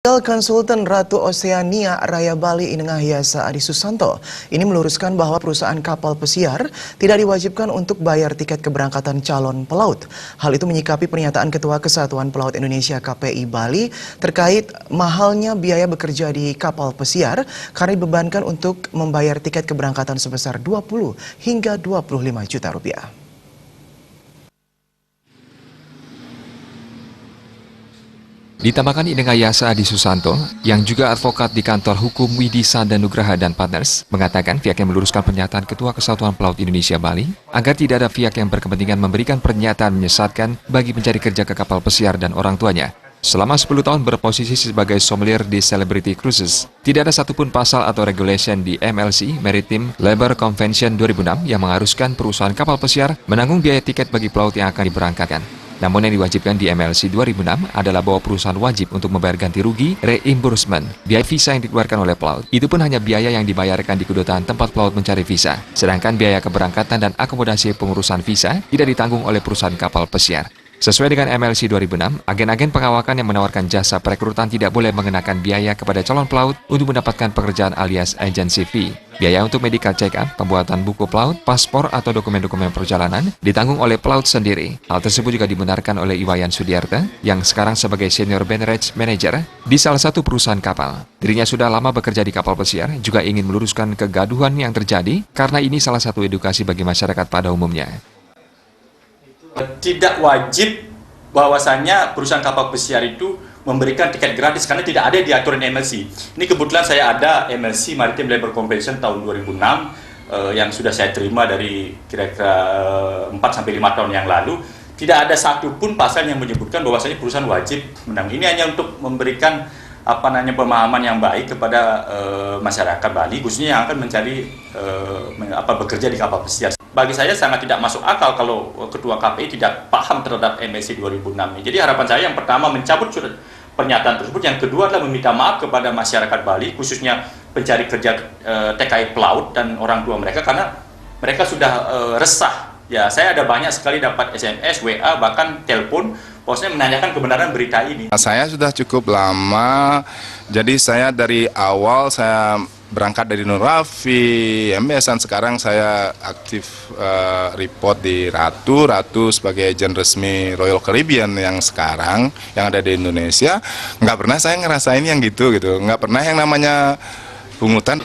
Konsultan Ratu Oceania Raya Bali Inengah Yasa Adi Susanto ini meluruskan bahwa perusahaan kapal pesiar tidak diwajibkan untuk bayar tiket keberangkatan calon pelaut. Hal itu menyikapi pernyataan Ketua Kesatuan Pelaut Indonesia KPI Bali terkait mahalnya biaya bekerja di kapal pesiar karena dibebankan untuk membayar tiket keberangkatan sebesar 20 hingga 25 juta rupiah. Ditambahkan Inengah Yasa Adi Susanto, yang juga advokat di kantor hukum Widi Sanda Nugraha dan Partners, mengatakan pihaknya meluruskan pernyataan Ketua Kesatuan Pelaut Indonesia Bali agar tidak ada pihak yang berkepentingan memberikan pernyataan menyesatkan bagi pencari kerja ke kapal pesiar dan orang tuanya. Selama 10 tahun berposisi sebagai sommelier di Celebrity Cruises, tidak ada satupun pasal atau regulation di MLC Maritime Labour Convention 2006 yang mengharuskan perusahaan kapal pesiar menanggung biaya tiket bagi pelaut yang akan diberangkatkan. Namun yang diwajibkan di MLC 2006 adalah bahwa perusahaan wajib untuk membayar ganti rugi, reimbursement, biaya visa yang dikeluarkan oleh pelaut. Itu pun hanya biaya yang dibayarkan di kedutaan tempat pelaut mencari visa. Sedangkan biaya keberangkatan dan akomodasi pengurusan visa tidak ditanggung oleh perusahaan kapal pesiar. Sesuai dengan MLC 2006, agen-agen pengawakan yang menawarkan jasa perekrutan tidak boleh mengenakan biaya kepada calon pelaut untuk mendapatkan pekerjaan alias agency fee. Biaya untuk medical check-up, pembuatan buku pelaut, paspor atau dokumen-dokumen perjalanan ditanggung oleh pelaut sendiri. Hal tersebut juga dibenarkan oleh Iwayan Sudiarta yang sekarang sebagai Senior Beverage Manager di salah satu perusahaan kapal. Dirinya sudah lama bekerja di kapal pesiar, juga ingin meluruskan kegaduhan yang terjadi karena ini salah satu edukasi bagi masyarakat pada umumnya. Tidak wajib bahwasannya perusahaan kapal pesiar itu memberikan tiket gratis karena tidak ada di aturan MLC. Ini kebetulan saya ada MLC Maritime Labour Convention tahun 2006 yang sudah saya terima dari kira-kira 4-5 tahun yang lalu. Tidak ada satupun pasal yang menyebutkan bahwasanya perusahaan wajib menanggung. Ini hanya untuk memberikan pemahaman yang baik kepada masyarakat Bali, khususnya yang akan mencari bekerja di kapal pesiar. Bagi saya sangat tidak masuk akal kalau Ketua KPI tidak paham terhadap MLC 2006 ini. Jadi harapan saya yang pertama mencabut surat pernyataan tersebut, yang kedua adalah meminta maaf kepada masyarakat Bali, khususnya pencari kerja TKI pelaut dan orang tua mereka, karena mereka sudah resah. Ya, saya ada banyak sekali dapat SMS, WA, bahkan telepon, bahwasanya menanyakan kebenaran berita ini. Saya sudah cukup lama, jadi saya dari awal saya berangkat dari Nur Raffi, MBS, sekarang saya aktif report di Ratu sebagai agen resmi Royal Caribbean yang sekarang yang ada di Indonesia. Nggak pernah saya ngerasain yang gitu, nggak pernah yang namanya pungutan.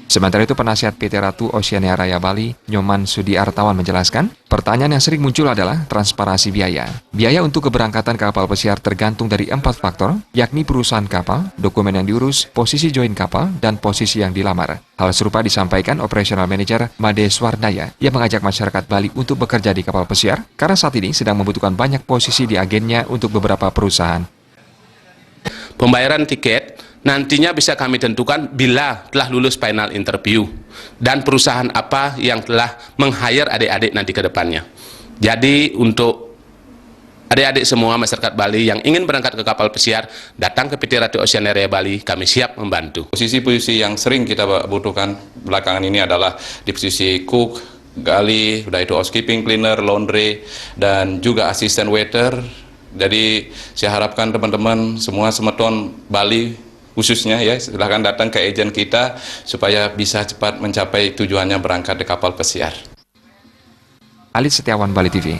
Sementara itu, penasihat PT Ratu Oceania Raya Bali, Nyoman Sudiartawan menjelaskan, pertanyaan yang sering muncul adalah transparansi biaya. Biaya untuk keberangkatan kapal pesiar tergantung dari 4 faktor, yakni perusahaan kapal, dokumen yang diurus, posisi join kapal, dan posisi yang dilamar. Hal serupa disampaikan Operational Manager Made Swardaya yang mengajak masyarakat Bali untuk bekerja di kapal pesiar karena saat ini sedang membutuhkan banyak posisi di agennya untuk beberapa perusahaan. Pembayaran tiket nantinya bisa kami tentukan bila telah lulus final interview dan perusahaan apa yang telah meng-hire adik-adik nanti ke depannya. Jadi untuk adik-adik semua masyarakat Bali yang ingin berangkat ke kapal pesiar, datang ke PT Ratu Oceania Raya Bali, kami siap membantu. Posisi-posisi yang sering kita butuhkan belakangan ini adalah di posisi cook, gali, udah itu housekeeping, cleaner, laundry, dan juga asisten waiter. Jadi saya harapkan teman-teman semua semeton Bali khususnya ya, silahkan datang ke agen kita supaya bisa cepat mencapai tujuannya berangkat di kapal pesiar. Alit Setiawan, Bali TV.